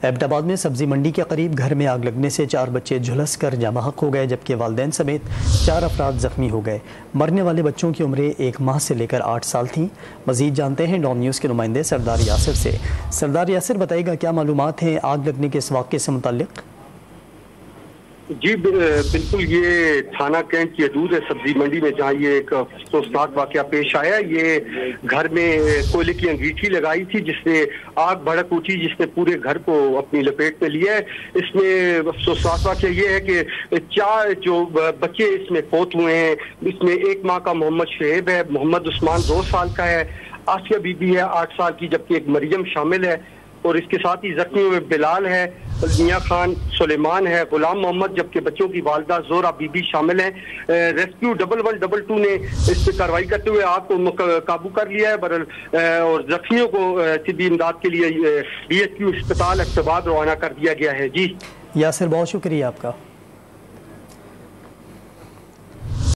Abbott آباد میں سبزی منڈی کے قریب گھر میں آگ لگنے سے 4 بچے جھلس کر جاں بحق ہو گئے، جبکہ والدین سمیت 4 افراد زخمی ہو گئے۔ مرنے والے بچوں کی عمریں 1 ماہ سے لے کر 8 سال تھیں۔ مزید جانتے ہیں ڈان نیوز کے نمائندے سردار یاسر سے۔ سردار یاسر، بتائیے گا کیا معلومات ہیں آگ لگنے کے اس واقعے سے متعلق؟ جی بالکل، یہ تھانہ کینٹ کی حدود ہے سبزی منڈی میں، جہاں یہ ایک افسوسناک واقعہ پیش آیا۔ یہ گھر میں کوئلے کی انگیٹھی لگائی تھی جس سے آگ بھڑک اٹھی، جس نے پورے گھر کو اپنی لپیٹ میں لیا ہے۔ اس میں افسوسناک واقعہ یہ ہے کہ 4 جو بچے اس میں فوت ہوئے ہیں، اس میں 1 ماہ کا محمد شعیب ہے، محمد عثمان 2 سال کا ہے، آسیہ بی بی ہے 8 سال کی، جبکہ ایک مریم شامل ہے، اور اس کے ساتھ ہی زخمیوں میں بلال ہے، میاں خان، سلیمان ہے، غلام محمد، جبکہ بچوں کی والدہ زہرا بی بی شامل ہیں۔ ریسکیو 1122 نے اس پہ کارروائی کرتے ہوئے آگ کو قابو کر لیا ہے، اور زخمیوں کو طبی امداد کے لیے BHQ اسپتال ایبٹ آباد روانہ کر دیا گیا ہے۔ جی یاسر، بہت شکریہ آپ کا۔